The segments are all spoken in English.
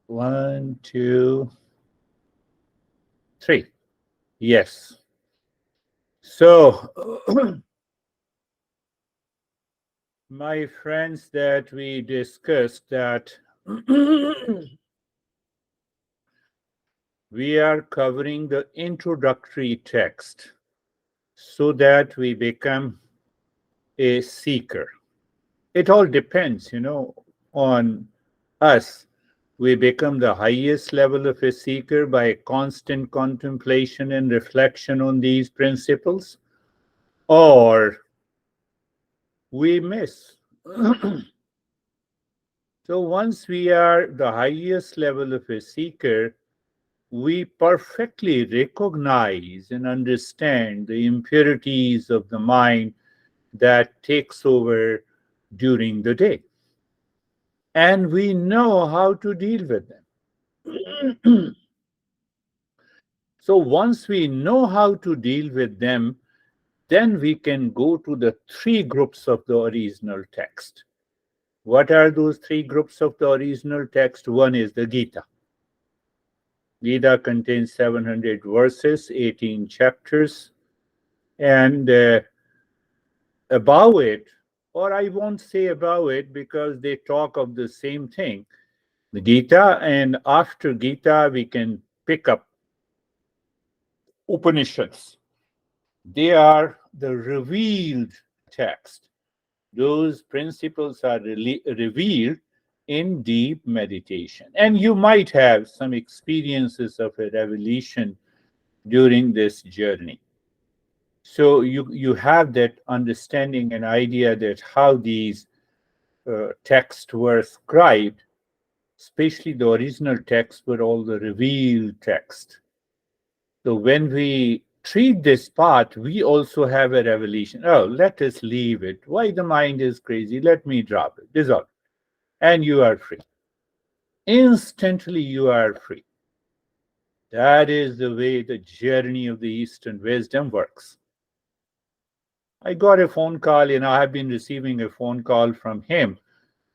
1, 2, 3. Yes. So, my friends, that we discussed that we are covering the introductory text so that we become a seeker. It all depends, on us. We become the highest level of a seeker by constant contemplation and reflection on these principles, or we miss. So once we are the highest level of a seeker, we perfectly recognize and understand the impurities of the mind that takes over during the day. And we know how to deal with them. So once we know how to deal with them, then we can go to the three groups of the original text. What are those three groups of the original text? One is the Gita. Gita contains 700 verses, 18 chapters, and above it, or I won't say above it because they talk of the same thing, the Gita, and after Gita, we can pick up Upanishads. They are the revealed text. Those principles are revealed in deep meditation. And you might have some experiences of a revelation during this journey. So you have that understanding and idea that how these texts were scribed, especially the original texts were all the revealed text. So when we treat this path, we also have a revelation. Oh, let us leave it. Why the mind is crazy? Let me drop it. Dissolve. And you are free. Instantly, you are free. That is the way the journey of the Eastern wisdom works. I got a phone call, I have been receiving a phone call from him.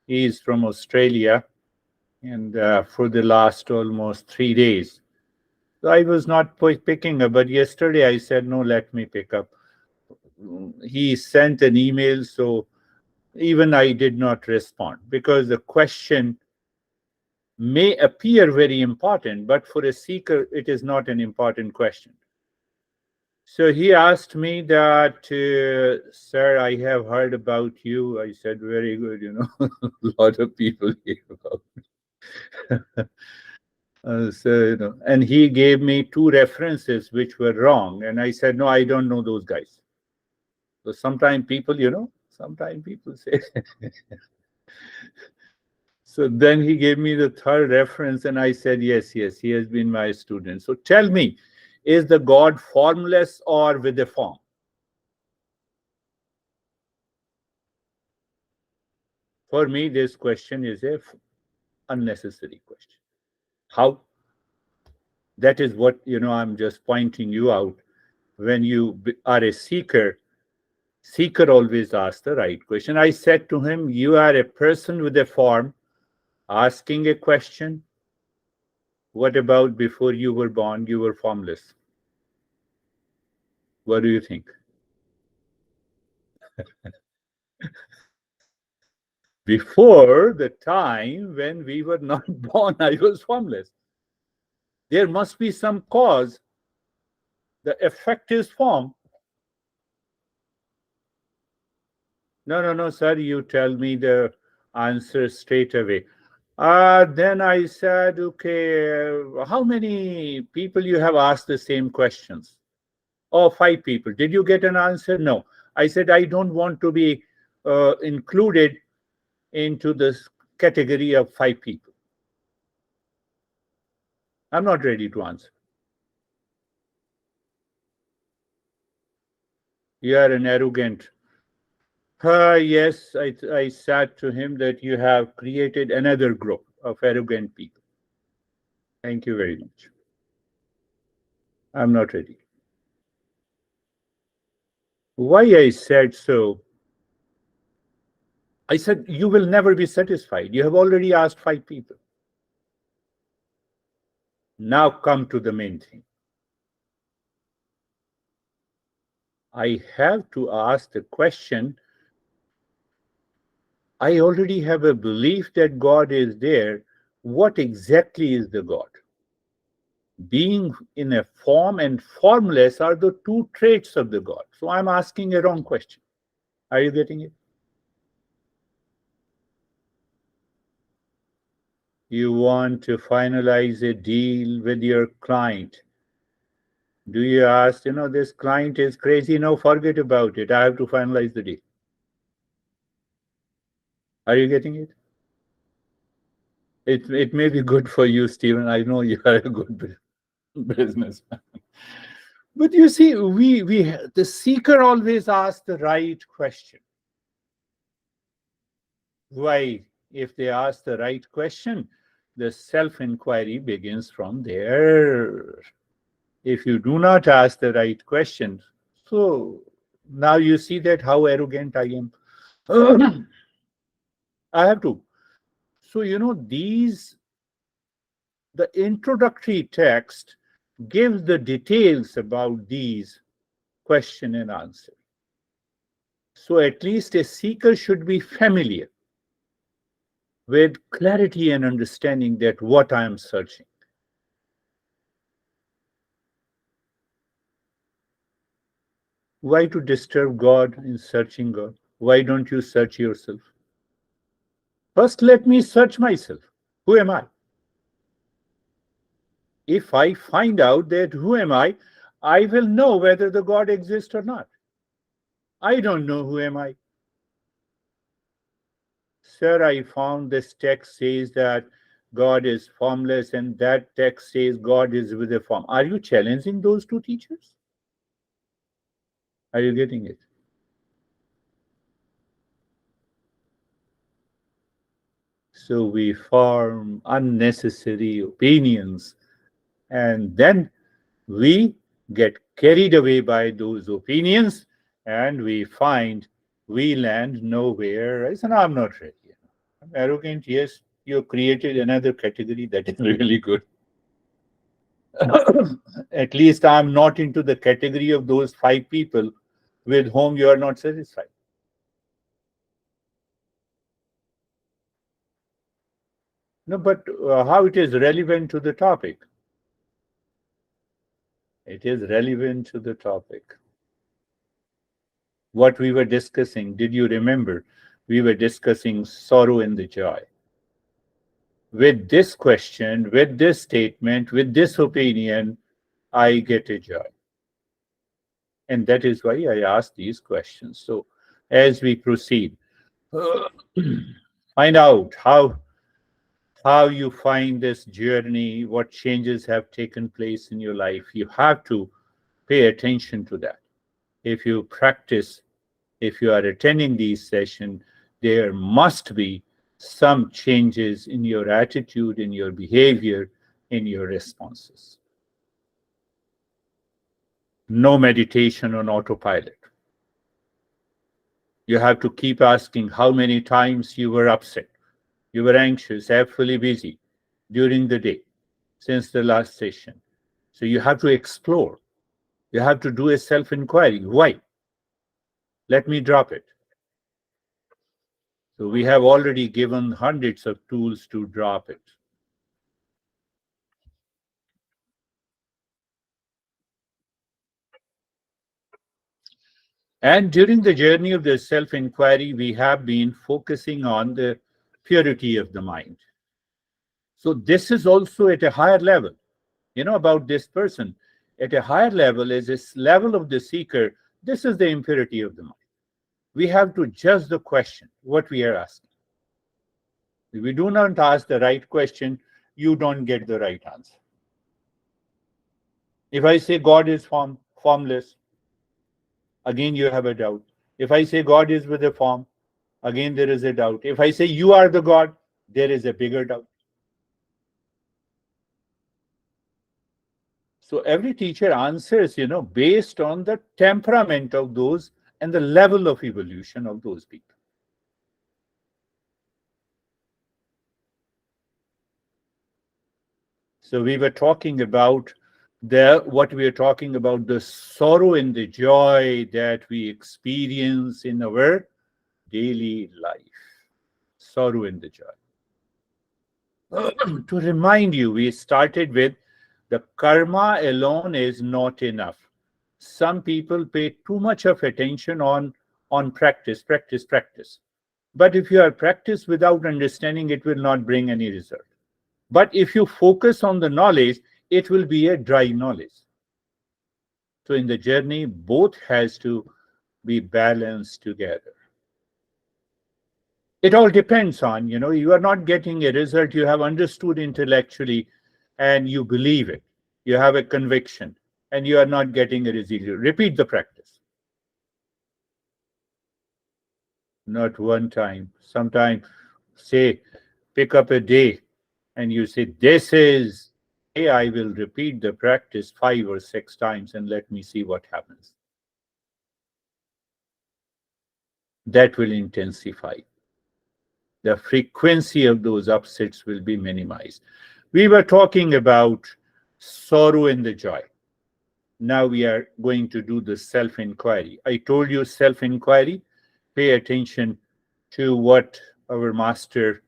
He is from Australia, and for the last almost 3 days. So I was not picking up, but yesterday I said, no, let me pick up. He sent an email, so even I did not respond because the question may appear very important, but for a seeker, it is not an important question. So he asked me that, sir, I have heard about you. I said, very good, a lot of people hear about me. And he gave me two references which were wrong. And I said, no, I don't know those guys. So sometimes people say. So then he gave me the third reference, and I said, yes, yes, he has been my student. So tell me, is the God formless or with a form? For me, this question is a unnecessary question. How? That is what, I'm just pointing you out. When you are a seeker always asks the right question. I said to him, you are a person with a form asking a question. What about before you were born, you were formless? What do you think? Before the time when we were not born, I was formless. There must be some cause. The effect is form. No, no, no, sir, you tell me the answer straight away. Then I said, okay, how many people you have asked the same questions? Oh, 5 people. Did you get an answer? No. I said, I don't want to be included into this category of 5 people. I'm not ready to answer. You are an arrogant. Yes, I said to him that you have created another group of arrogant people. Thank you very much. I'm not ready. Why I said so? I said, you will never be satisfied. You have already asked 5 people. Now come to the main thing. I have to ask the question. I already have a belief that God is there. What exactly is the God? Being in a form and formless are the two traits of the God. So I'm asking a wrong question. Are you getting it? You want to finalize a deal with your client. Do you ask, this client is crazy? No, forget about it. I have to finalize the deal. Are you getting it? It may be good for you, Stephen. I know you are a good businessman. But you see, we the seeker always asks the right question. Why? If they ask the right question, the self-inquiry begins from there. If you do not ask the right questions, so now you see that how arrogant I am. I have to. So the introductory text gives the details about these question and answer. So at least a seeker should be familiar with clarity and understanding that what I am searching. Why to disturb God in searching God? Why don't you search yourself? First, let me search myself. Who am I? If I find out that who am I will know whether the God exists or not. I don't know who am I. Sir, I found this text says that God is formless, and that text says God is with a form. Are you challenging those two teachers? Are you getting it? So we form unnecessary opinions, and then we get carried away by those opinions, and we find we land nowhere. I said, no, I'm not ready. I'm arrogant. Yes, you created another category that is really good. At least I'm not into the category of those 5 people with whom you are not satisfied. No, but how it is relevant to the topic? It is relevant to the topic. What we were discussing, did you remember? We were discussing sorrow and the joy. With this question, with this statement, with this opinion, I get a joy. And that is why I ask these questions. So, as we proceed, find out how you find this journey, what changes have taken place in your life. You have to pay attention to that. If you practice, if you are attending these sessions, there must be some changes in your attitude, in your behavior, in your responses. No meditation on autopilot. You have to keep asking how many times you were upset, you were anxious, absolutely busy during the day since the last session. So you have to explore. You have to do a self-inquiry. Why? Let me drop it. So we have already given hundreds of tools to drop it. And during the journey of the self-inquiry, we have been focusing on the purity of the mind. So this is also at a higher level. About this person. At a higher level is this level of the seeker. This is the impurity of the mind. We have to judge the question, what we are asking. If we do not ask the right question, you don't get the right answer. If I say God is formless, again you have a doubt. If I say God is with a form, again there is a doubt. If I say you are the God, there is a bigger doubt. So every teacher answers, based on the temperament of those and the level of evolution of those people. So we were talking about the sorrow and the joy that we experience in our daily life. Sorrow and the joy. To remind you, we started with the karma alone is not enough. Some people pay too much of attention on practice, practice, practice. But if you are practice without understanding, it will not bring any result. But if you focus on the knowledge, it will be a dry knowledge. So in the journey, both has to be balanced together. It all depends on, you are not getting a result you have understood intellectually and you believe it. You have a conviction and you are not getting a result. Repeat the practice. Not one time. Sometime, say, pick up a day and you say, this is day I will repeat the practice 5 or 6 times and let me see what happens. That will intensify. The frequency of those upsets will be minimized. We were talking about sorrow and the joy. Now we are going to do the self inquiry. I told you self inquiry. Pay attention to what our master,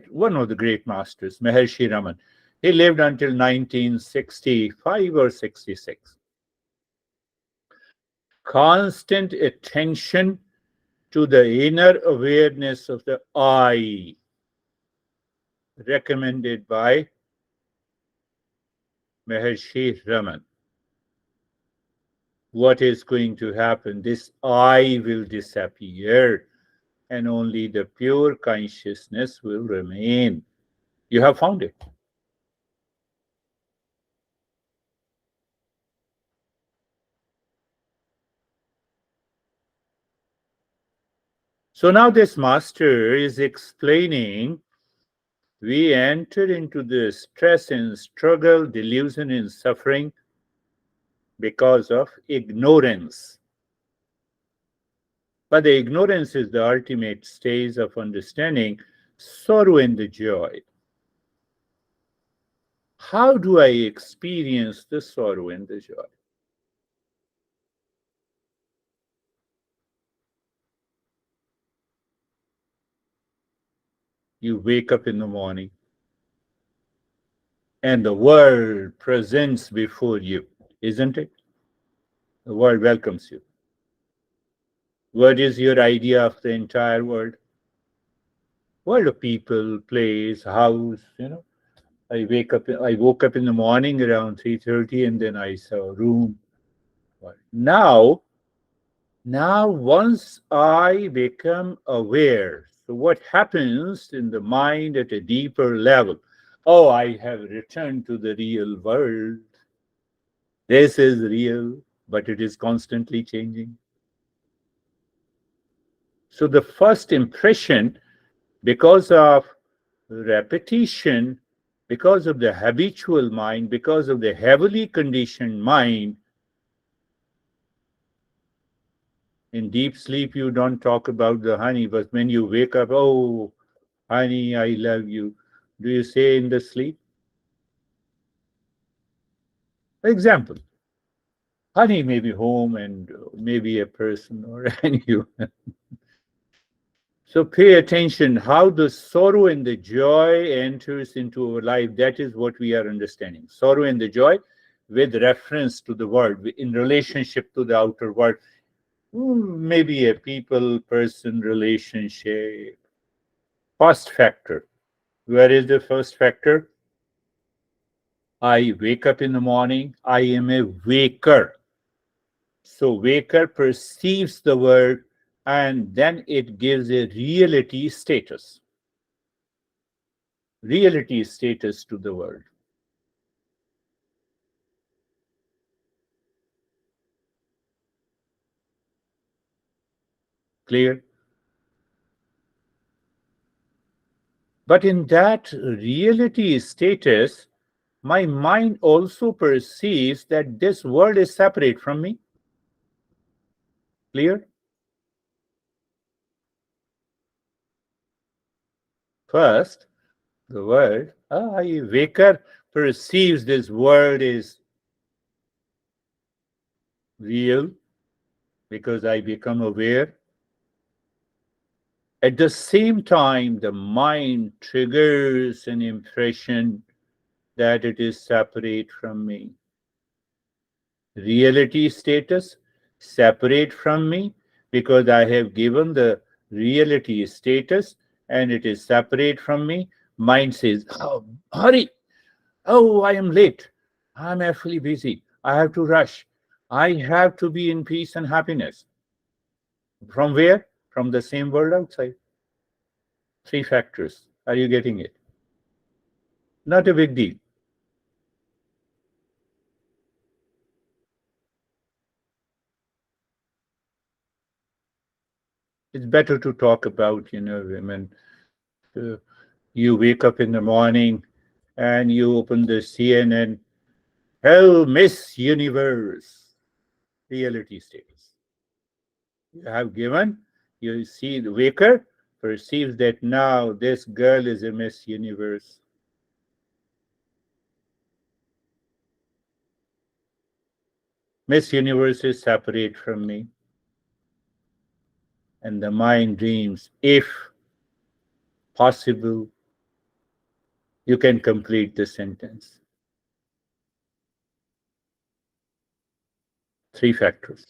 one of the great masters, Maharshi Raman, he lived until 1965 or 66. Constant attention to the inner awareness of the I, recommended by Maharshi Raman. What is going to happen? This I will disappear and only the pure consciousness will remain. You have found it. So now this master is explaining we enter into the stress and struggle, delusion and suffering because of ignorance. But the ignorance is the ultimate stage of understanding sorrow and the joy. How do I experience the sorrow and the joy? You wake up in the morning and the world presents before you, isn't it? The world welcomes you. What is your idea of the entire world? World of people, place, house, I woke up in the morning around 3:30 and then I saw a room. Now, once I become aware, so what happens in the mind at a deeper level? Oh, I have returned to the real world. This is real, but it is constantly changing. So the first impression, because of repetition, because of the habitual mind, because of the heavily conditioned mind, in deep sleep, you don't talk about the honey, but when you wake up, oh, honey, I love you. Do you say in the sleep? Example, honey may be home and maybe a person or any human. So pay attention how the sorrow and the joy enters into our life. That is what we are understanding. Sorrow and the joy with reference to the world, in relationship to the outer world. Maybe a people person relationship. First factor. Where is the first factor? I wake up in the morning. I am a waker. So waker perceives the world and then it gives a reality status to the world. Clear? But in that reality status, my mind also perceives that this world is separate from me. Clear? First, the world, I waker perceives this world is real because I become aware. At the same time, the mind triggers an impression that it is separate from me. Reality status, separate from me, because I have given the reality status and it is separate from me. Mind says, oh, hurry. Oh, I am late. I'm actually busy. I have to rush. I have to be in peace and happiness. From where? From the same world outside. Three factors. Are you getting it? Not a big deal. It's better to talk about, women. Uh, you wake up in the morning and you open the CNN. Hell, Miss Universe, reality status. You have given, you see the waker perceives that now this girl is a Miss Universe. Miss Universe is separate from me. And the mind dreams, if possible, you can complete the sentence. Three factors.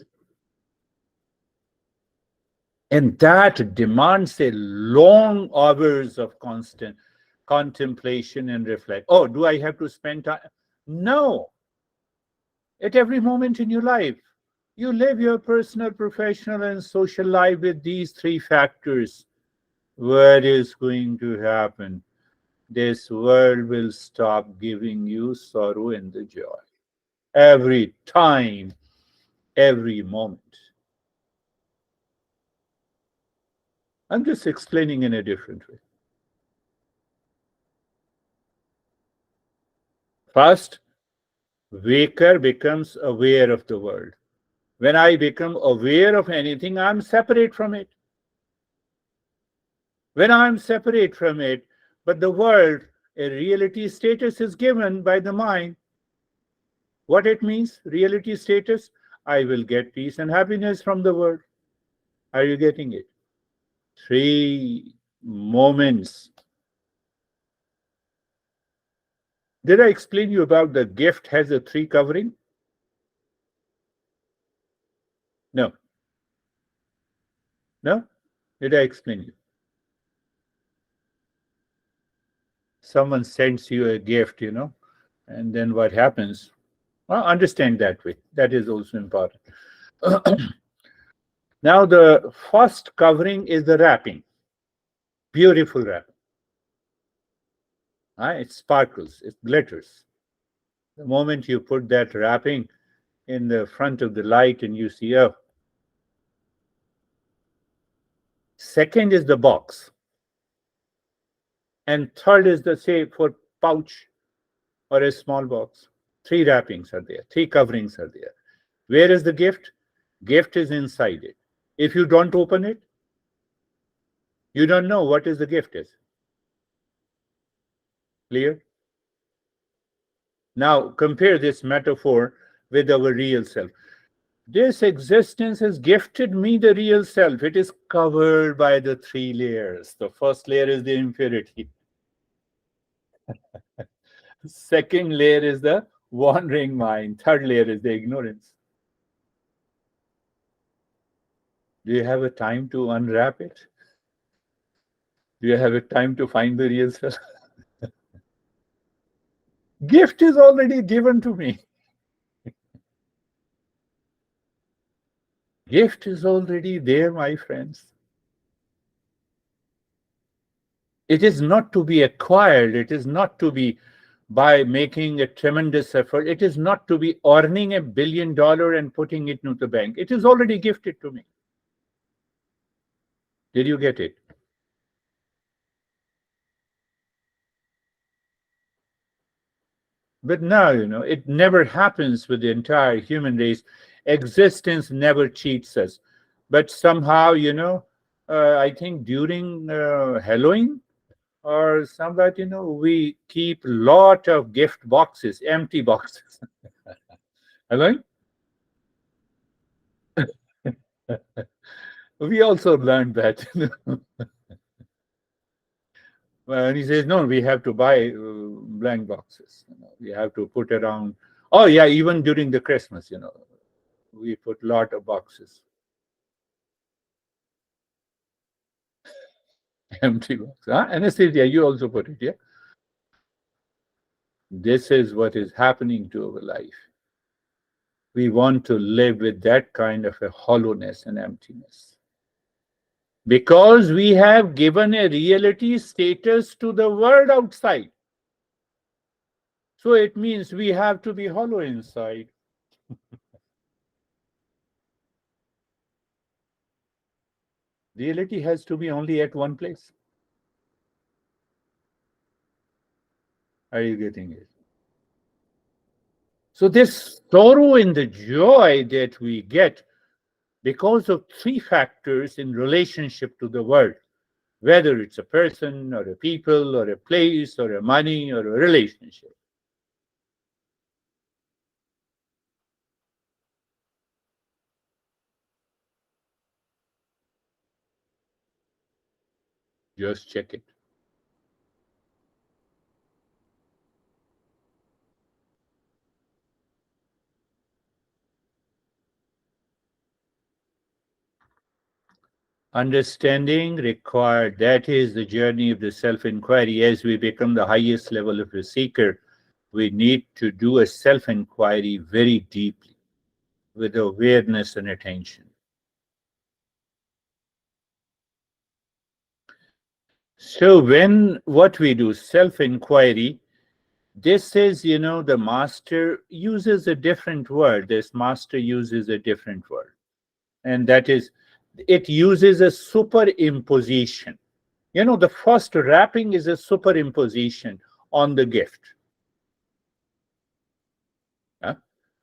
And that demands a long hours of constant contemplation and reflect. Oh, do I have to spend time? No. At every moment in your life, you live your personal, professional, and social life with these three factors. What is going to happen? This world will stop giving you sorrow and the joy. Every time, every moment. I'm just explaining in a different way. First, waker becomes aware of the world. When I become aware of anything, I'm separate from it. When I'm separate from it, but the world, a reality status is given by the mind. What it means, reality status? I will get peace and happiness from the world. Are you getting it? Three moments. Did I explain you about the gift has a three covering? No. No? Did I explain you? Someone sends you a gift, and then what happens? Well, understand that way. That is also important. Now, the first covering is the wrapping. Beautiful wrapping. It sparkles, it glitters. The moment you put that wrapping in the front of the light and you see, oh. Second is the box. And third is the, say, for pouch or a small box. Three wrappings are there, three coverings are there. Where is the gift? Gift is inside it. If you don't open it, you don't know what is the gift is. Clear? Now compare this metaphor with our real self. This existence has gifted me the real self. It is covered by the three layers. The first layer is the impurity. Second layer is the wandering mind. Third layer is the ignorance. Do you have a time to unwrap it? Do you have a time to find the real self? Gift is already given to me. Gift is already there, my friends. It is not to be acquired. It is not to be by making a tremendous effort. It is not to be earning $1 billion and putting it into the bank. It is already gifted to me. Did you get it? But now, it never happens with the entire human race. Existence never cheats us. But somehow, I think during Halloween or somewhat, we keep lot of gift boxes, empty boxes. Hello? We also learned that. And he says, no, we have to buy blank boxes. We have to put around. Oh, yeah, even during the Christmas, we put lot of boxes, empty boxes. Huh? Anesthesia, you also put it, yeah? This is what is happening to our life. We want to live with that kind of a hollowness and emptiness because we have given a reality status to the world outside. So it means we have to be hollow inside. Reality has to be only at one place. Are you getting it? So this sorrow and the joy that we get because of three factors in relationship to the world, whether it's a person or a people or a place or a money or a relationship. Just check it. Understanding required, that is the journey of the self inquiry. As we become the highest level of the seeker, we need to do a self inquiry very deeply with awareness and attention. So, when what we do, self inquiry, this is, the master uses a different word. This master uses a different word. And that is, it uses a superimposition. The first wrapping is a superimposition on the gift. Huh?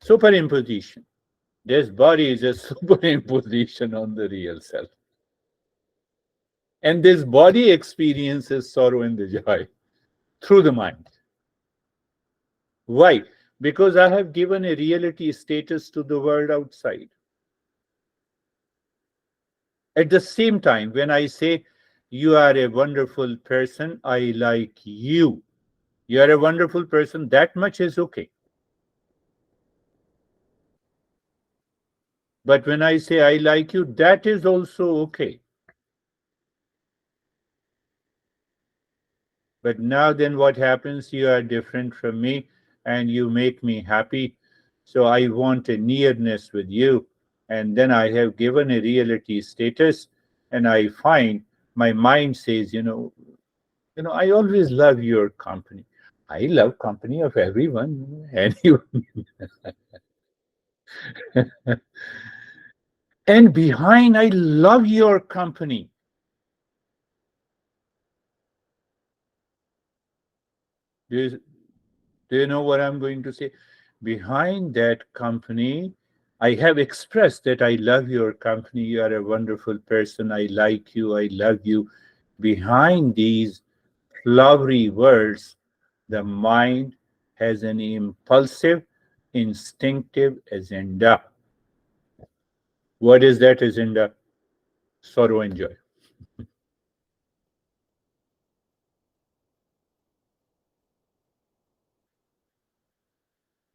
Superimposition. This body is a superimposition on the real self. And this body experiences sorrow and the joy through the mind. Why? Because I have given a reality status to the world outside. At the same time, when I say, you are a wonderful person, I like you. You are a wonderful person, that much is okay. But when I say, I like you, that is also okay. But now, then what happens? You are different from me and you make me happy. So I want a nearness with you. And then I have given a reality status, and I find my mind says, I always love your company. I love company of everyone. Anyone. And behind, I love your company. Do you, do you know what I'm going to say? Behind that company, I have expressed that I love your company. You are a wonderful person. I like you. I love you. Behind these flowery words, the mind has an impulsive, instinctive agenda. What is that agenda? Sorrow and joy.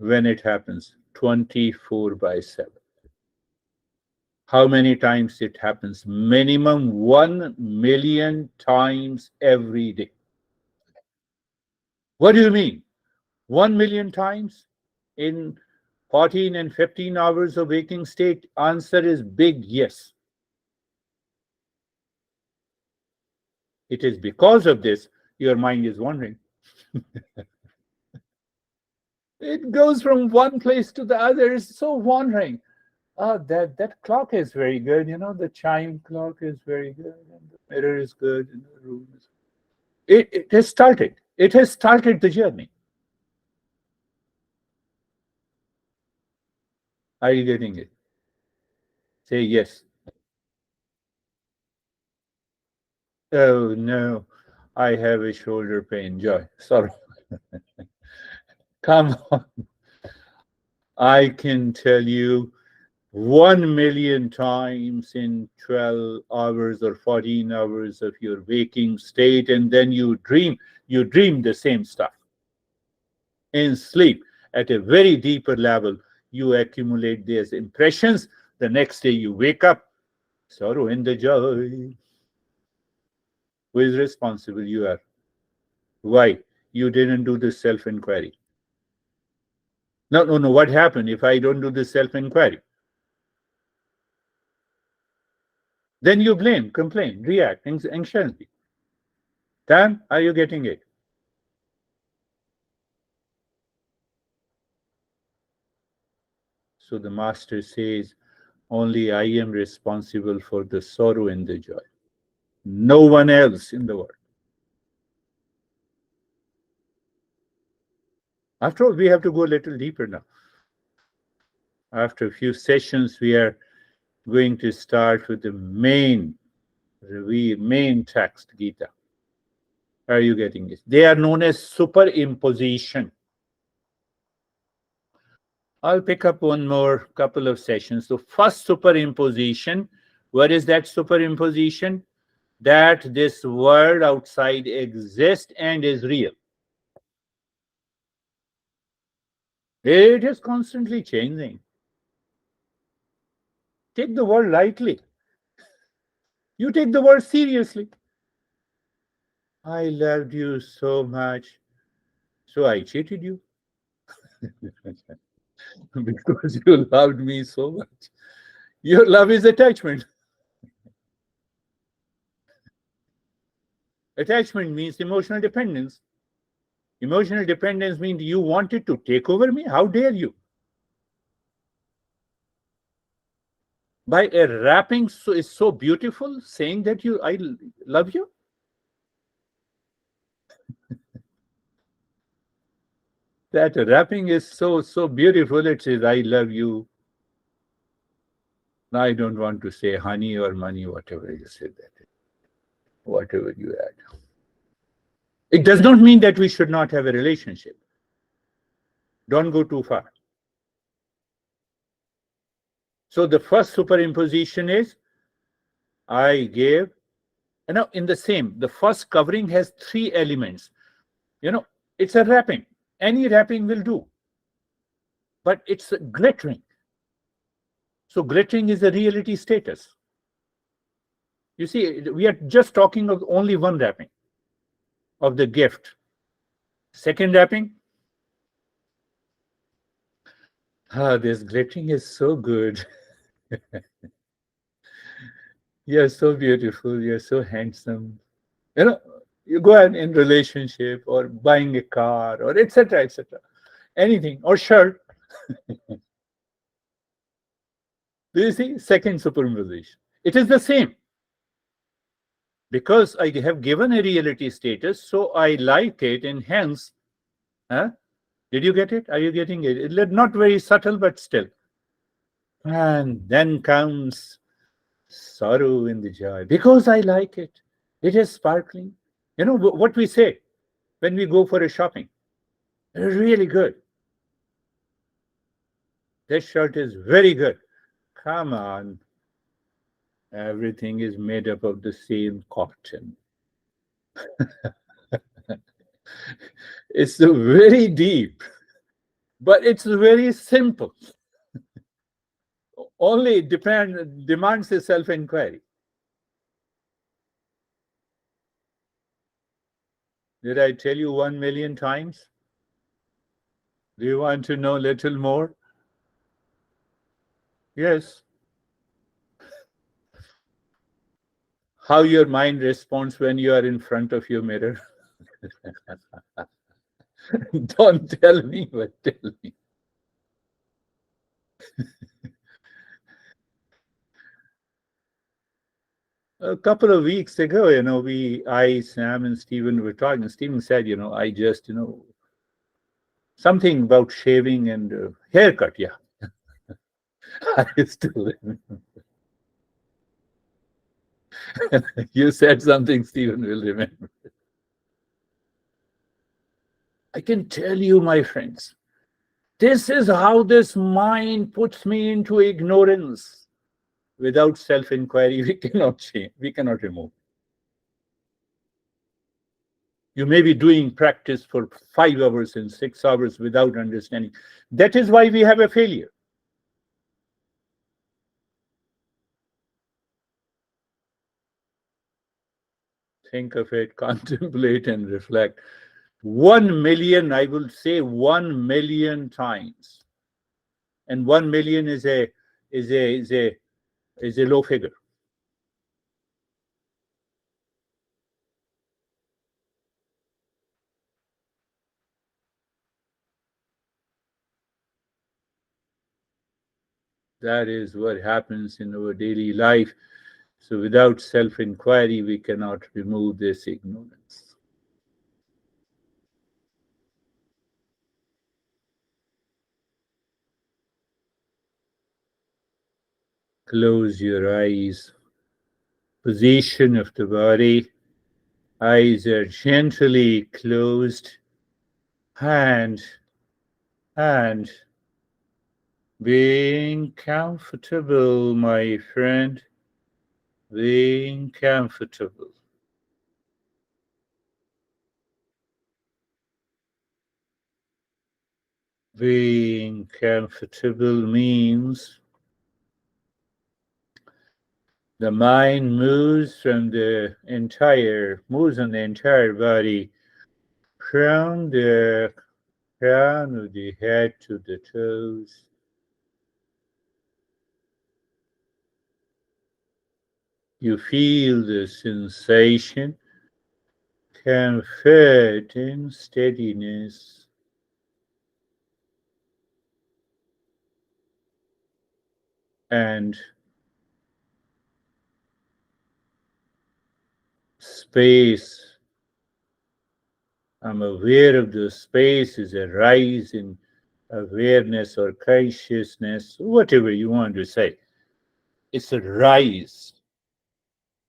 When it happens, 24 by 7. How many times it happens? Minimum 1 million times every day. What do you mean? 1 million times in 14 and 15 hours of waking state? Answer is big yes. It is because of this your mind is wandering. It goes from one place to the other. It's so wandering. Oh, that clock is very good. The chime clock is very good, and the mirror is good, and the room is. It has started. It has started the journey. Are you getting it? Say yes. Oh no, I have a shoulder pain. Joy. Sorry. Come on. I can tell you 1 million times in 12 hours or 14 hours of your waking state, and then you dream the same stuff. In sleep, at a very deeper level, you accumulate these impressions. The next day you wake up, sorrow and the joy. Who is responsible? You are. Why? You didn't do the self inquiry. No, no, no. What happened if I don't do the self inquiry? Then you blame, complain, react anxiously. Dan, are you getting it? So the master says, only I am responsible for the sorrow and the joy. No one else in the world. After all, we have to go a little deeper now. After a few sessions, we are going to start with the main text, Gita. Are you getting it? They are known as superimposition. I'll pick up one more couple of sessions. So first superimposition, what is that superimposition? That this world outside exists and is real. It is constantly changing. Take the world lightly. You take the world seriously. I loved you so much, so I cheated you. Because you loved me so much. Your love is attachment. Attachment means emotional dependence. Emotional dependence means you wanted to take over me. How dare you? By a wrapping is so beautiful, saying that I love you. That wrapping is so beautiful. It says, I love you. I don't want to say honey or money, whatever you say that. Whatever you add. It does not mean that we should not have a relationship. Don't go too far. So the first superimposition is I gave. Now, in the same, the first covering has 3 elements. It's a wrapping. Any wrapping will do. But it's glittering. So glittering is a reality status. You see, we are just talking of only one wrapping of the gift. Second wrapping, this glittering is so good. You're so beautiful. You're so handsome. You go ahead in relationship or buying a car or etc. Anything or shirt. Do you see? Second superimposition. It is the same. Because I have given a reality status, so I like it, and hence, did you get it? Are you getting it? It's not very subtle, but still. And then comes sorrow in the joy. Because I like it. It is sparkling. What we say when we go for a shopping. It's really good. This shirt is very good. Come on. Everything is made up of the same cotton. It's very deep, but it's very simple. Only demands a self-inquiry. Did I tell you 1 million times? Do you want to know a little more? Yes. How your mind responds when you are in front of your mirror. Don't tell me, but tell me. A couple of weeks ago, Sam and Stephen were talking. Stephen said, I just, something about shaving and haircut. Yeah. I still remember. You said something Stephen will remember. I can tell you, my friends, this is how this mind puts me into ignorance. Without self inquiry, we cannot change, we cannot remove. You may be doing practice for 5 hours and 6 hours without understanding. That is why we have a failure. Think of it, contemplate, and reflect. 1 million, I will say 1 million times. And 1 million is a is a is a low figure. That is what happens in our daily life. So without self-inquiry, we cannot remove this ignorance. Close your eyes. Position of the body. Eyes are gently closed. And and being comfortable, my friend. Being comfortable. Being comfortable means the mind moves on the entire body, from the crown of the head to the toes. You feel the sensation, comfort and steadiness. And space. I'm aware of the space is a rise in awareness or consciousness, whatever you want to say. It's a rise.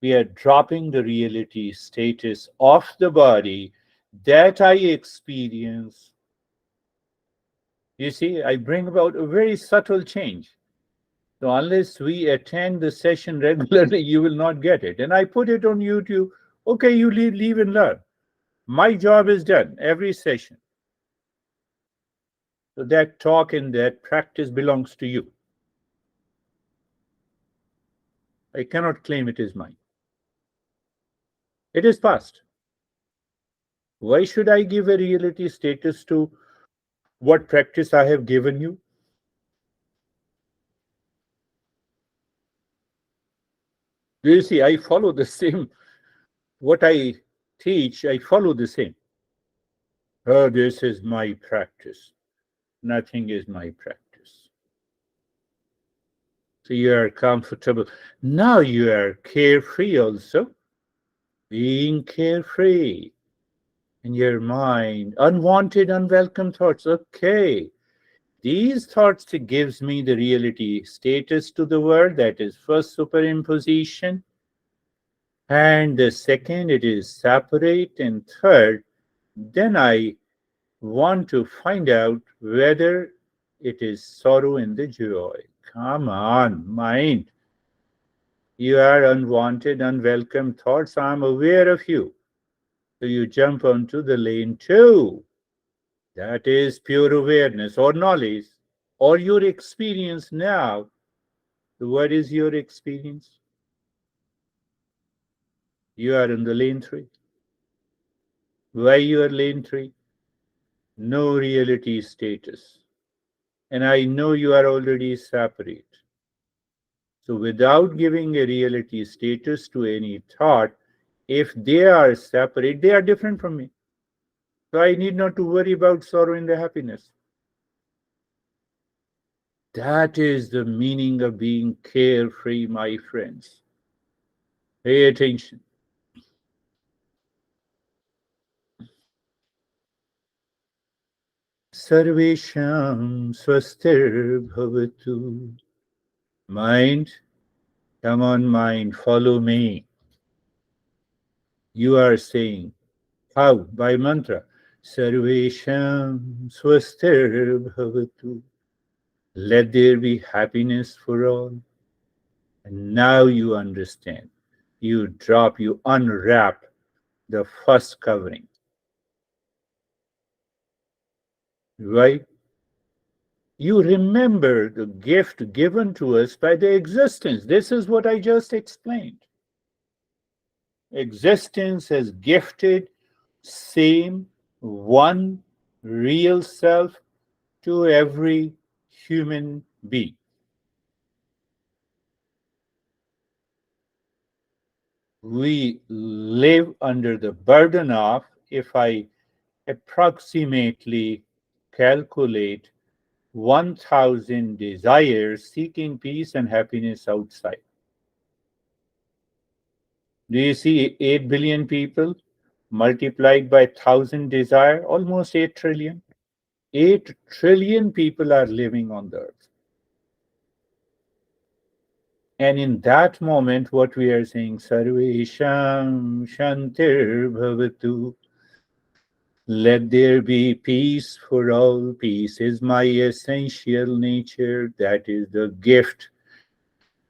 We are dropping the reality status of the body that I experience. You see, I bring about a very subtle change. So unless we attend the session regularly, you will not get it. And I put it on YouTube. Okay, you leave and learn. My job is done every session. So that talk and that practice belongs to you. I cannot claim it is mine. It is past. Why should I give a reality status to what practice I have given you? Do you see? I follow the same. What I teach, I follow the same. Oh, this is my practice. Nothing is my practice. So you are comfortable. Now you are carefree also. Being carefree in your mind. Unwanted, unwelcome thoughts. Okay. These thoughts gives me the reality status to the world. That is first superimposition. And the second, it is separate. And third, then I want to find out whether it is sorrow and the joy. Come on, mind. You are unwanted, unwelcome thoughts. I'm aware of you. So you jump onto the lane two. That is pure awareness or knowledge or your experience now. What is your experience? You are in the lane three. Why you are lane three? No reality status. And I know you are already separate. So without giving a reality status to any thought, if they are separate, they are different from me. So I need not to worry about sorrow and the happiness. That is the meaning of being carefree, my friends. Pay attention. Sarvesham swastir bhavatu. Mind, come on, mind, follow me. You are saying, how? By mantra. Sarvesham swastir bhavatu. Let there be happiness for all. And now you understand. You unwrap the first covering, right? You remember the gift given to us by the existence. This is what I just explained. Existence has gifted same one real self to every human being. We live under the burden of, if I approximately calculate, 1,000 desires seeking peace and happiness outside. Do you see 8 billion people multiplied by 1,000 desire? Almost 8 trillion. 8 trillion people are living on the earth. And in that moment, what we are saying, Sarvesham Shantir Bhavatu. Let there be peace for all. Peace is my essential nature. That is the gift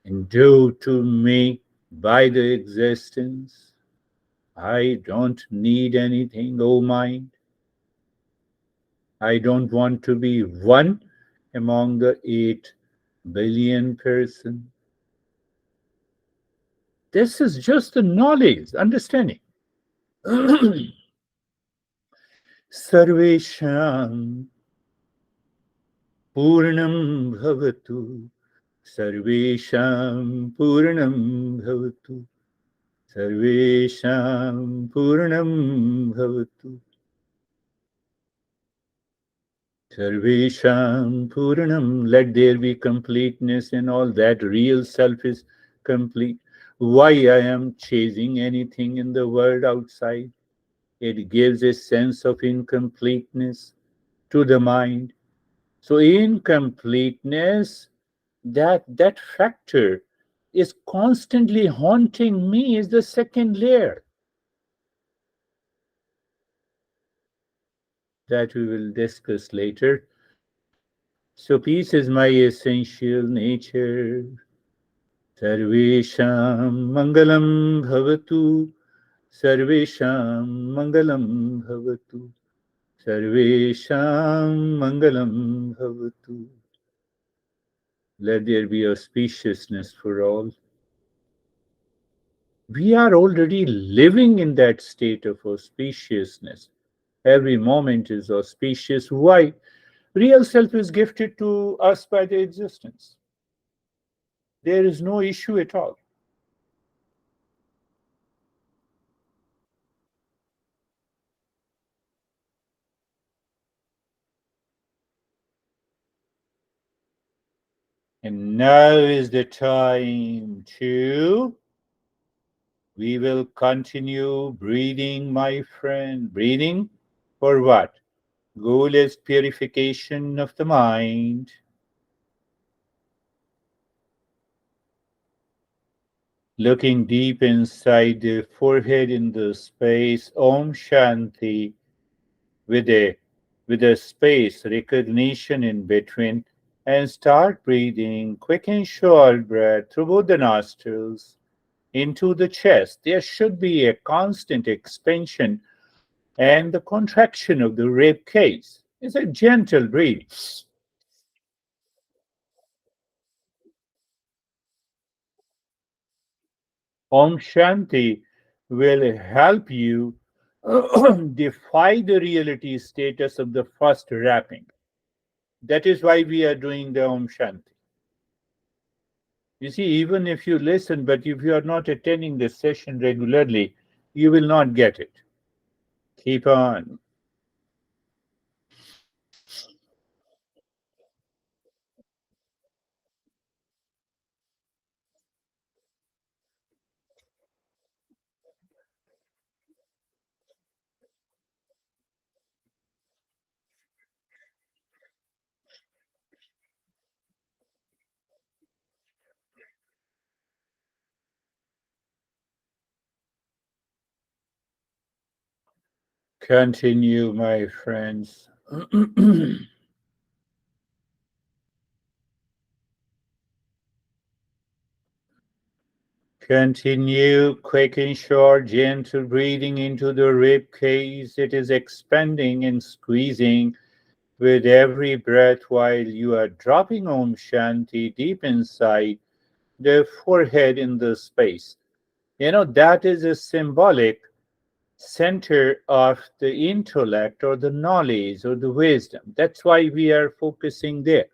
endowed to me by the existence. I don't need anything, O mind. I don't want to be one among the 8 billion persons. This is just the knowledge, understanding. Sarvesham Purnam Bhavatu. Sarvesham Purnam Bhavatu. Sarvesham Purnam Bhavatu. Sarvesham Purnam. Let there be completeness in all. That real self is complete. Why I am chasing anything in the world outside? It gives a sense of incompleteness to the mind. So incompleteness, that factor is constantly haunting me, is the second layer that we will discuss later. So peace is my essential nature. Sarvesham mangalam bhavatu. Sarvesham mangalam bhavatu. Sarvesham mangalam bhavatu. Let there be auspiciousness for all. We are already living in that state of auspiciousness. Every moment is auspicious. Why? Real self is gifted to us by the existence. There is no issue at all. And now is the time to, we will continue breathing, my friend. Breathing for what? Goal is purification of the mind. Looking deep inside the forehead in the space, Om Shanti, with a space recognition in between, and start breathing quick and short breath through both the nostrils into the chest. There should be a constant expansion and the contraction of the rib cage. It's a gentle breathing. Om Shanti will help you defy the reality status of the first wrapping. That is why we are doing the Om Shanti. You see, even if you listen, but if you are not attending this session regularly, you will not get it. Keep on. Continue, my friends. Continue quick and short, gentle breathing into the rib cage. It is expanding and squeezing with every breath while you are dropping Om Shanti deep inside the forehead in the space. That is a symbolic center of the intellect or the knowledge or the wisdom. That's why we are focusing there.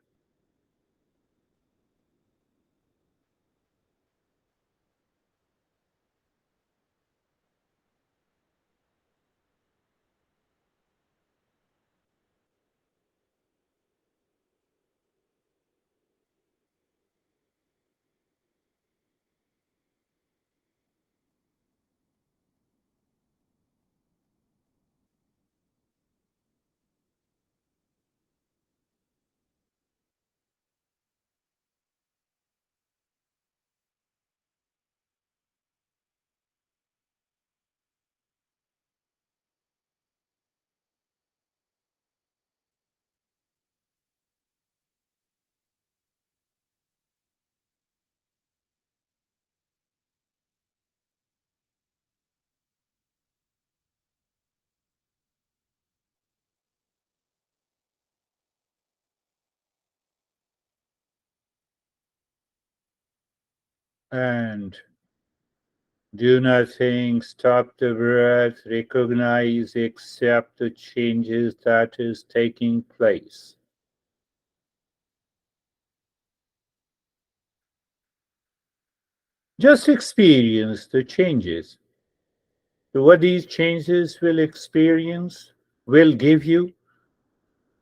And do nothing, stop the breath, recognize, accept the changes that is taking place. Just experience the changes. So what these changes will experience, will give you,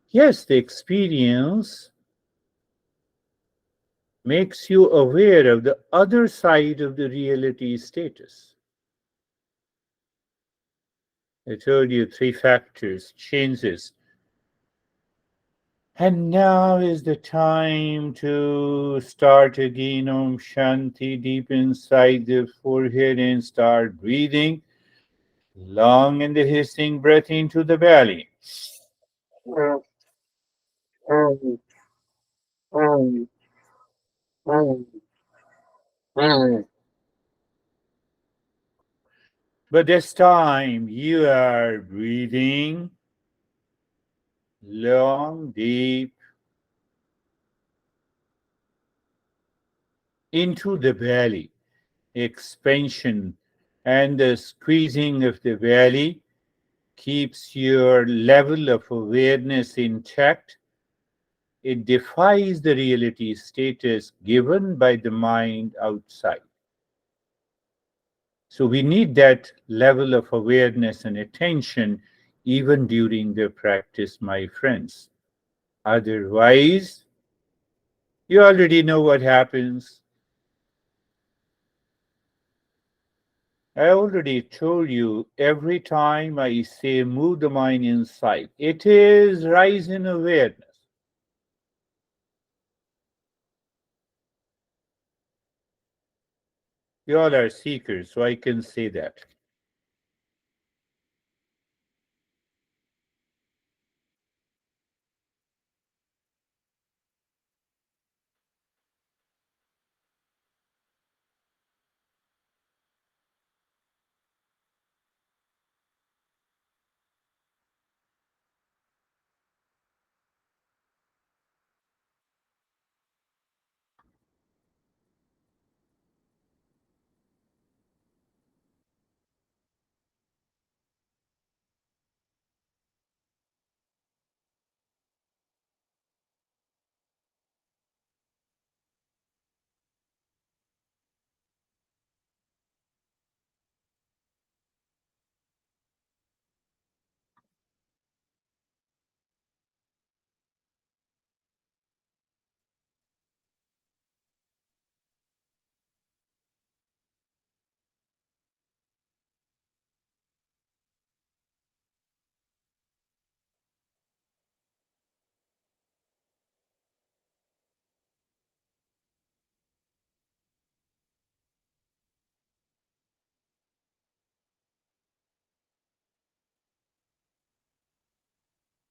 yes, the experience makes you aware of the other side of the reality status. I told you three factors, changes. And now is the time to start again Om Shanti deep inside the forehead and start breathing long and the hissing breath into the belly. But this time you are breathing long, deep into the belly, expansion and the squeezing of the belly keeps your level of awareness intact. It defies the reality status given by the mind outside. So we need that level of awareness and attention even during the practice, my friends. Otherwise, you already know what happens. I already told you every time I say move the mind inside, it is rise in awareness. You all are seekers, so I can say that.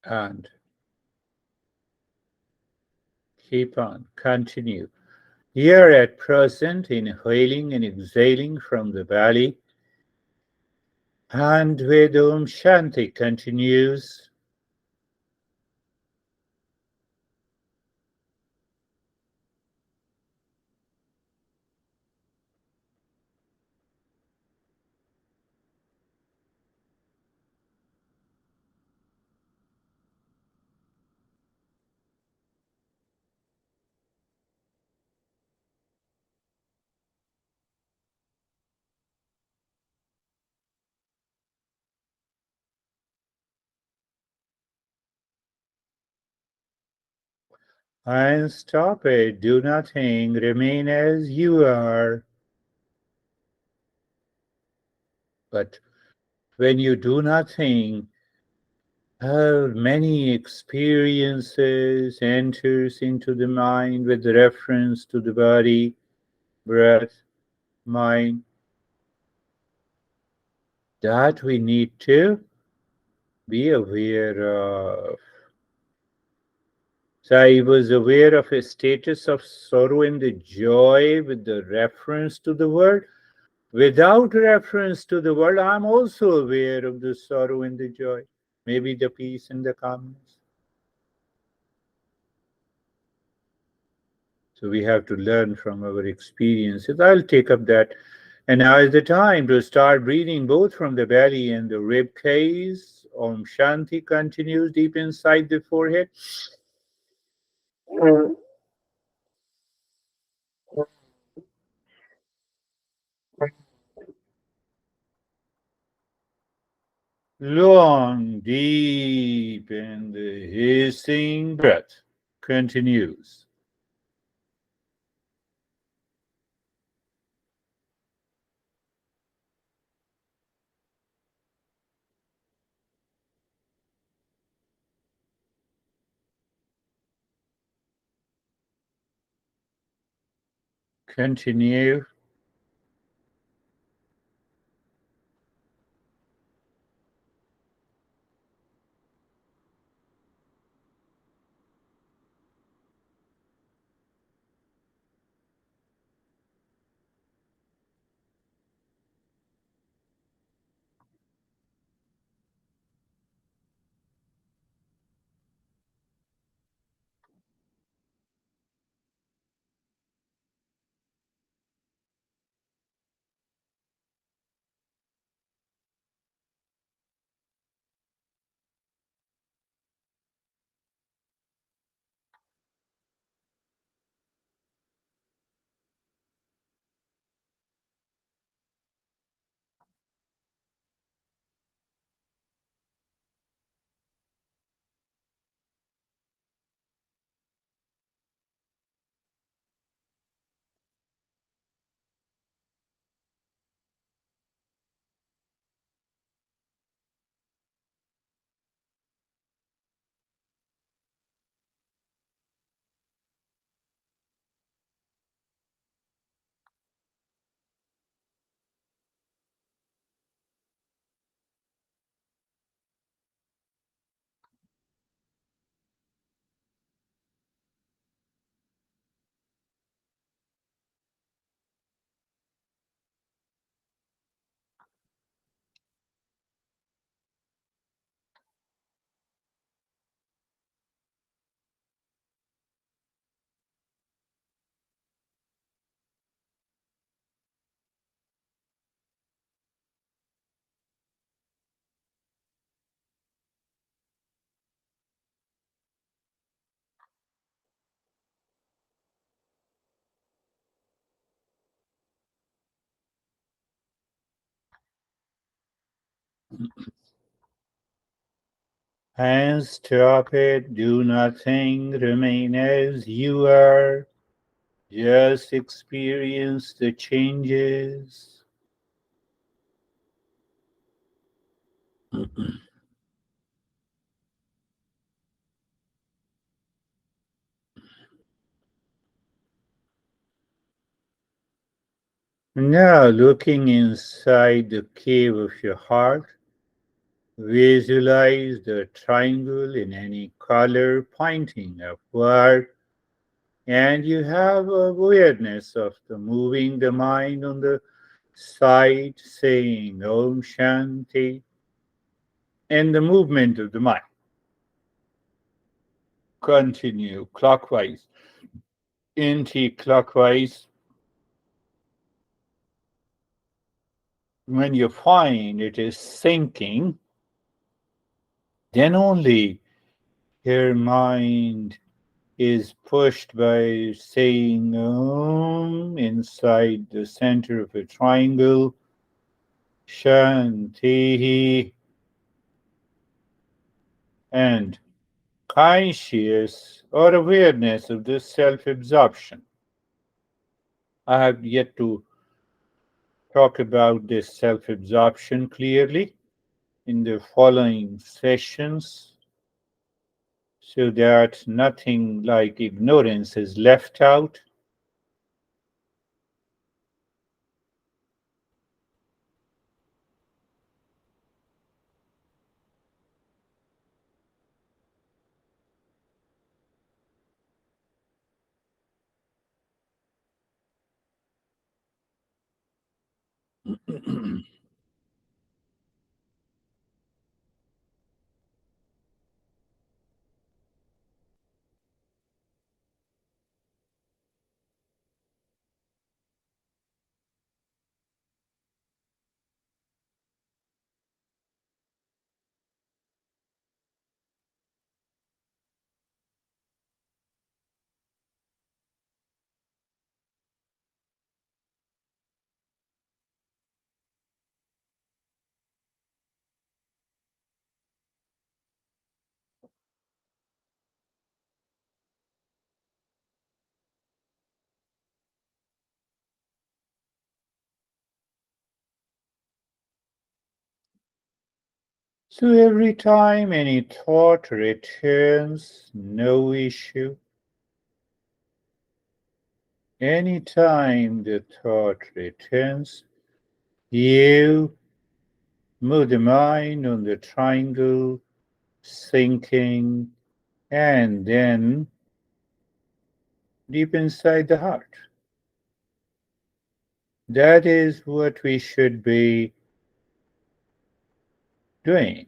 And keep on, continue. Here at present, inhaling and exhaling from the belly, and with Om Shanti continues. And stop it, do nothing, remain as you are. But when you do nothing, many experiences enters into the mind with reference to the body, breath, mind, that we need to be aware of. So I was aware of a status of sorrow and the joy with the reference to the word. Without reference to the word, I'm also aware of the sorrow and the joy, maybe the peace and the calmness. So we have to learn from our experiences. I'll take up that. And now is the time to start breathing both from the belly and the rib cage. Om Shanti continues deep inside the forehead. Long, deep, and the hissing breath continues. Continue. And stop it, do nothing, remain as you are. Just experience the changes. Now, looking inside the cave of your heart, Visualize the triangle in any color pointing upward, and you have awareness of the moving the mind on the side, saying Om Shanti, and the movement of the mind. Continue clockwise, anti-clockwise. When you find it is sinking, then only your mind is pushed by saying Om inside the center of a triangle, Shanti, and conscious or awareness of this self absorption. I have yet to talk about this self absorption clearly in the following sessions so that nothing like ignorance is left out. So every time any thought returns, no issue. Anytime the thought returns, you move the mind on the triangle, sinking, and then deep inside the heart. That is what we should be doing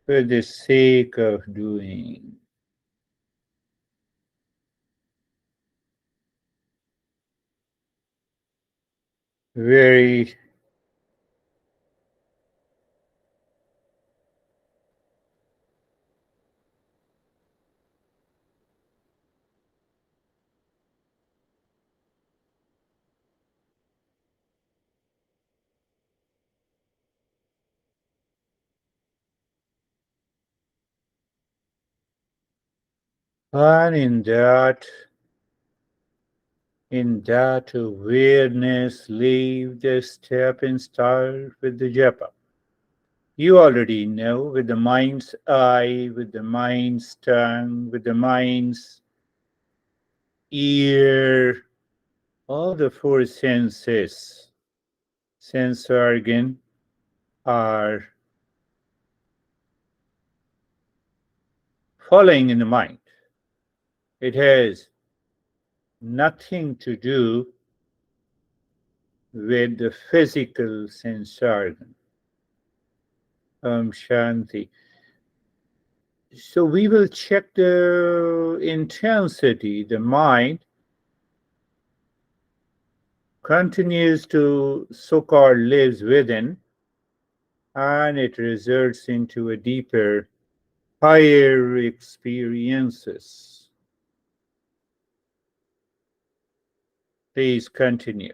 for the sake of doing. Very and in that awareness, leave the step and start with the japa. You already know with the mind's eye, with the mind's tongue, with the mind's ear, all the four senses, sense organ are following in the mind. It has nothing to do with the physical sense organ. Shanti. So we will check the intensity. The mind continues to so-called lives within, and it results into a deeper, higher experiences. Please continue.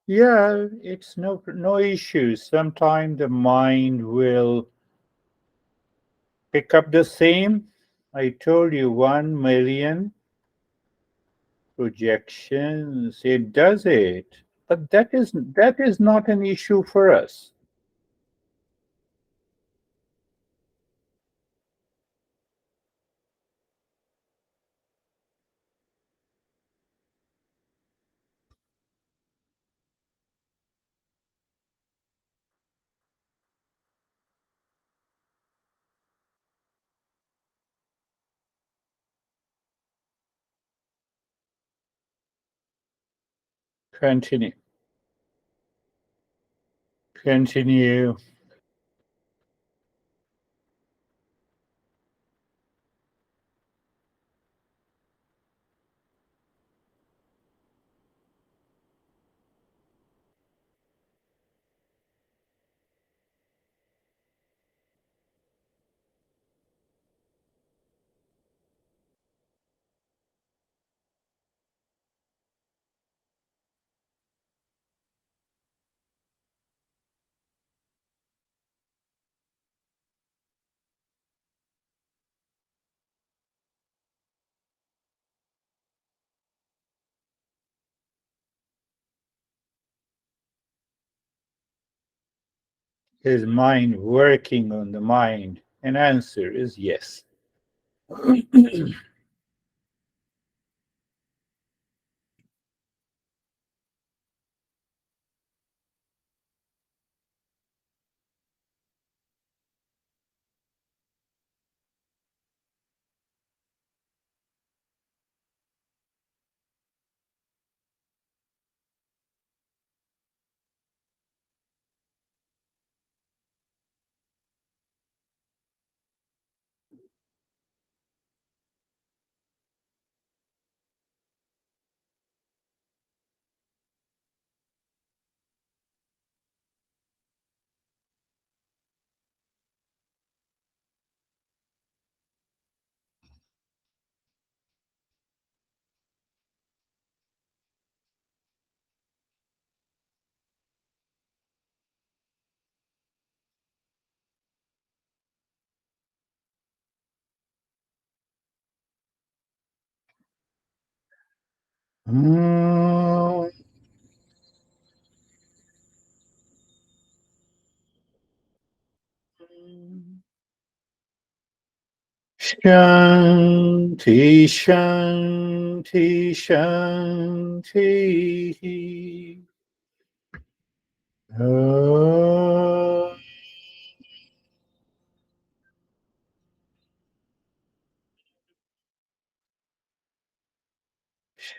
Yeah, it's no issue. Sometime the mind will pick up the same. I told you 1 million projections. It does it, but that is not an issue for us. Continue. Continue. Is mind working on the mind? An answer is yes. Mm. Shanti, Shanti, Shanti. Oh.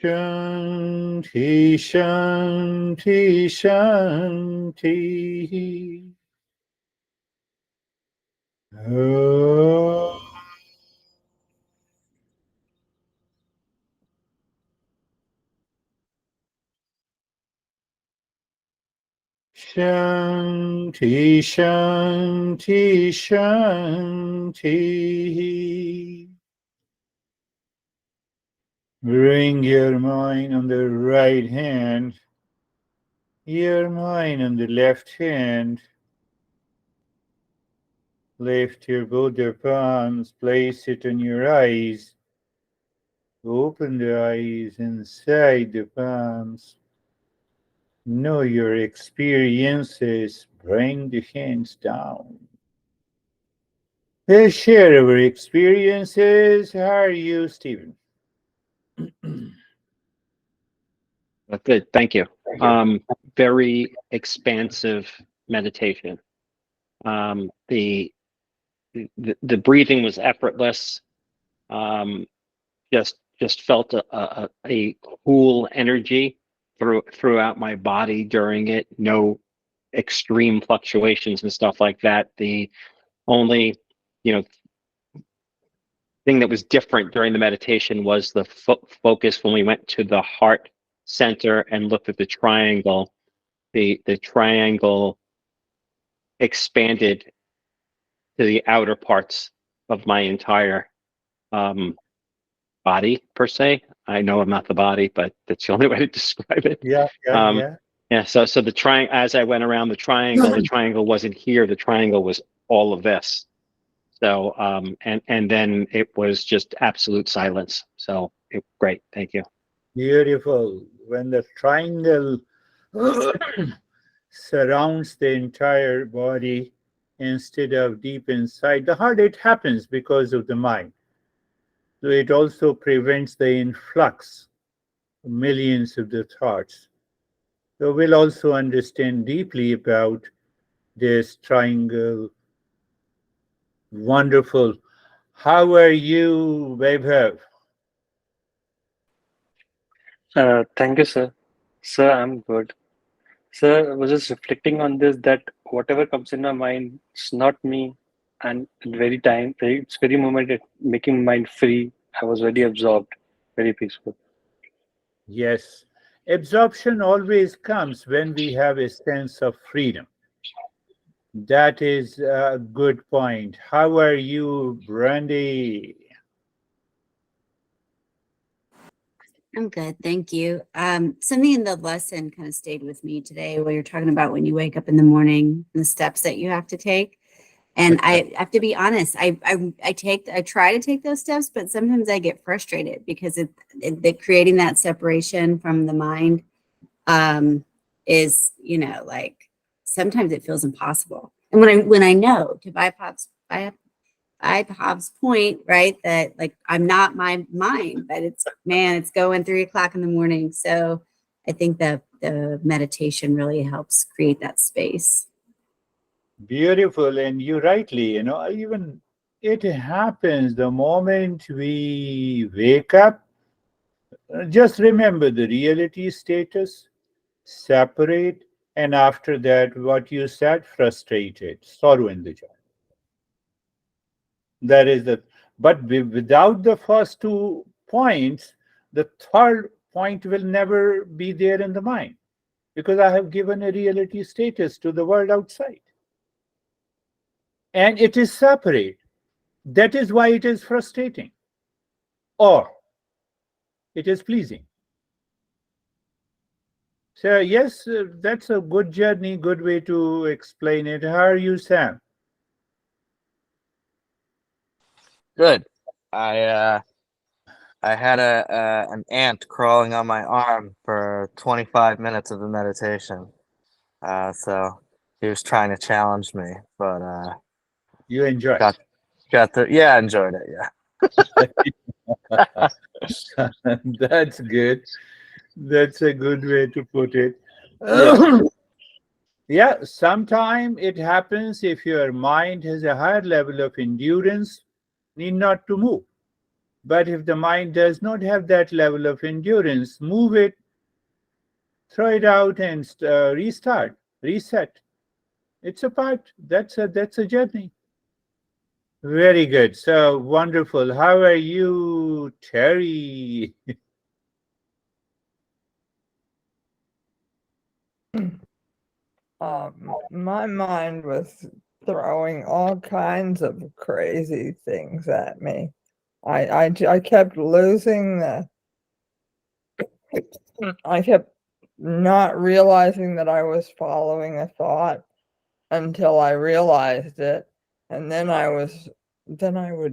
Shanti, Shanti, Shanti. Oh. Shanti, Shanti, Shanti. Bring your mind on the right hand, your mind on the left hand. Lift your both your palms, place it on your eyes. Open the eyes inside the palms. Know your experiences. Bring the hands down. Let's share our experiences. How are you, Stephen? Good, thank you. Very expansive meditation. The breathing was effortless. Um, just felt a cool energy throughout my body during it. No extreme fluctuations and stuff like that. The only, you know, thing that was different during the meditation was the focus when we went to the heart center and looked at the triangle. The triangle expanded to the outer parts of my entire um, body per se. I know I'm not the body, but that's the only way to describe it. Yeah, yeah, Um, yeah. Yeah. So the triangle, as I went around the triangle wasn't here. The triangle was all of this. So and then it was just absolute silence. So great. Thank you. Beautiful. When the triangle surrounds the entire body instead of deep inside the heart, it happens because of the mind. So it also prevents the influx of millions of the thoughts. So we'll also understand deeply about this triangle. Wonderful. How are you, Vaibhav? Thank you, sir. Sir, I'm good. Sir, I was just reflecting on this that whatever comes in my mind, it's not me. And at it's very moment, it making my mind free. I was very absorbed, very peaceful. Yes. Absorption always comes when we have a sense of freedom. That is a good point. How are you, Brandy? I'm good, thank you. Something in the lesson kind of stayed with me today where you're talking about when you wake up in the morning and the steps that you have to take. And I have to be honest, I try to take those steps, but sometimes I get frustrated because creating that separation from the mind is, like sometimes it feels impossible. And when I know to Bob's point, right? That like I'm not my mind, but it's going 3 o'clock in the morning. So I think that the meditation really helps create that space. Beautiful. And you rightly, even it happens the moment we wake up. Just remember the reality status, separate, and after that, what you said, frustrated, sorrow in the joy. That is the, but without the first 2 points, the third point will never be there in the mind because I have given a reality status to the world outside. And it is separate. That is why it is frustrating or it is pleasing. So, yes, that's a good journey, good way to explain it. How are you, Sam? Good. I had an ant crawling on my arm for 25 minutes of the meditation. So he was trying to challenge me, but You enjoy. I enjoyed it. Yeah. That's good. That's a good way to put it. Yeah. Yeah, sometime it happens if your mind has a higher level of endurance, need not to move. But if the mind does not have that level of endurance, move it, throw it out, and restart, reset. It's a part. That's a journey. Very good. So wonderful. How are you, Terry? My mind was throwing all kinds of crazy things at me. I kept losing I kept not realizing that I was following a thought until I realized it. And then I would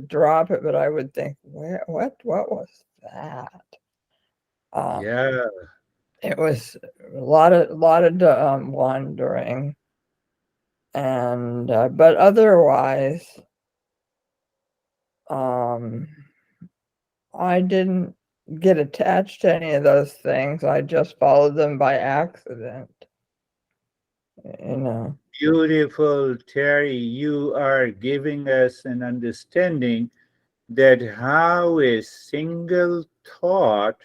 drop it, but I would think, what was that? Yeah. It was a lot of wandering, and but otherwise, I didn't get attached to any of those things. I just followed them by accident. You know. Beautiful, Terry. You are giving us an understanding that how a single thought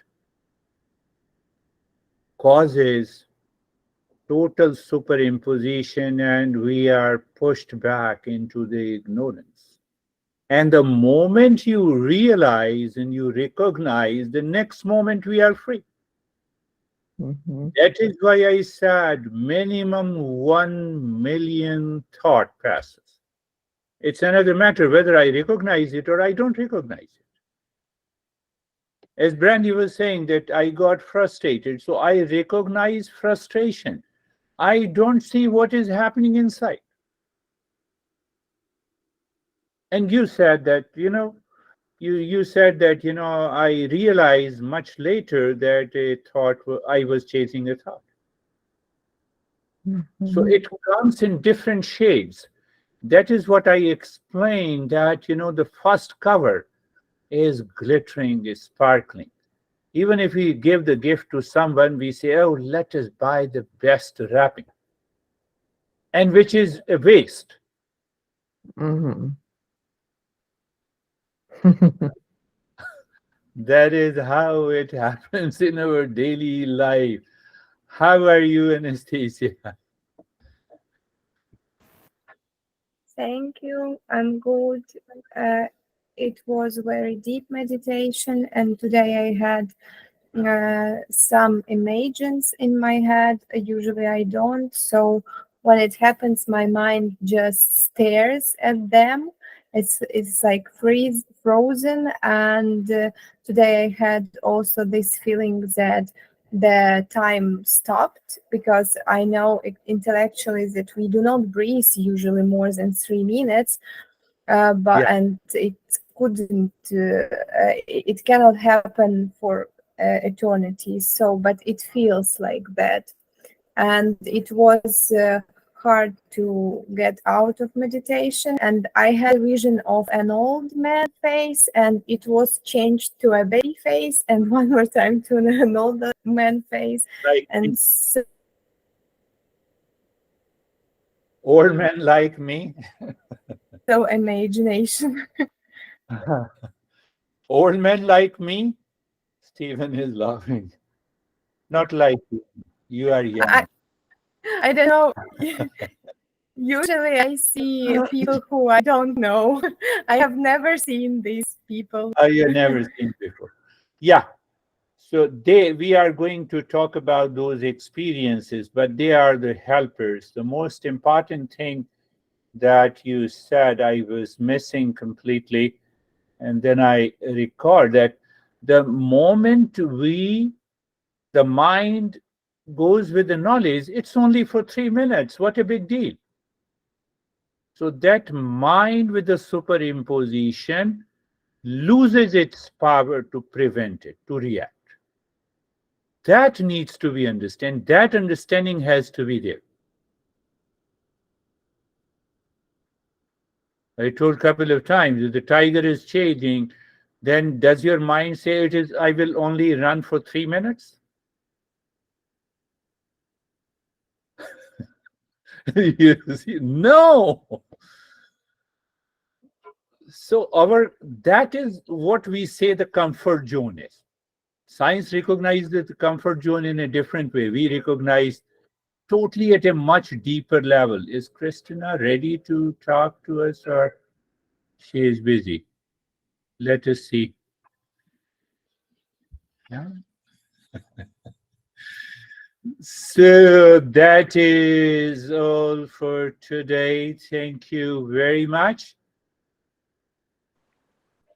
causes total superimposition and we are pushed back into the ignorance. And the moment you realize and you recognize, the next moment we are free. That is why I said minimum 1 million thought passes. It's another matter whether I recognize it or I don't recognize it. As Brandy was saying, that I got frustrated. So I recognize frustration. I don't see what is happening inside. And you said that, you said that, I realized much later that a thought, I was chasing a thought. So it comes in different shades. That is what I explained, that, the first cover is glittering, is sparkling. Even if we give the gift to someone, we say, oh, let us buy the best wrapping, and which is a waste. Mhm. That is how it happens in our daily life. How are you, Anastasia? Thank you. I'm good. It was very deep meditation, and today I had some images in my head. Usually I don't. So when it happens, my mind just stares at them. It's like frozen. And today I had also this feeling that the time stopped, because I know intellectually that we do not breathe usually more than 3 minutes, but Yeah. and it couldn't it cannot happen for eternity. So but it feels like that, and it was hard to get out of meditation. And I had a vision of an old man face, and it was changed to a baby face, and one more time to an older man face. Like And so old men like me. imagination. Old men like me. Stephen is laughing. Not like you. You are young. I don't know. Usually I see people who I don't know. I have never seen these people. I have never seen before. Yeah. So we are going to talk about those experiences, but they are the helpers. The most important thing that you said I was missing completely, and then I record that the moment the mind goes with the knowledge, it's only for 3 minutes. What a big deal. So that mind with the superimposition loses its power to prevent it, to react. That needs to be understood. That understanding has to be there. I told a couple of times, if the tiger is chasing, then does your mind say it is, I will only run for 3 minutes? You see, no. So that is what we say the comfort zone is. Science recognizes the comfort zone in a different way. We recognize totally at a much deeper level. Is Christina ready to talk to us, or she is busy? Let us see. Yeah. So that is all for today. Thank you very much.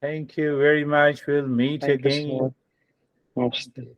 Thank you very much. We'll meet Thank you, again. sir. Namaste.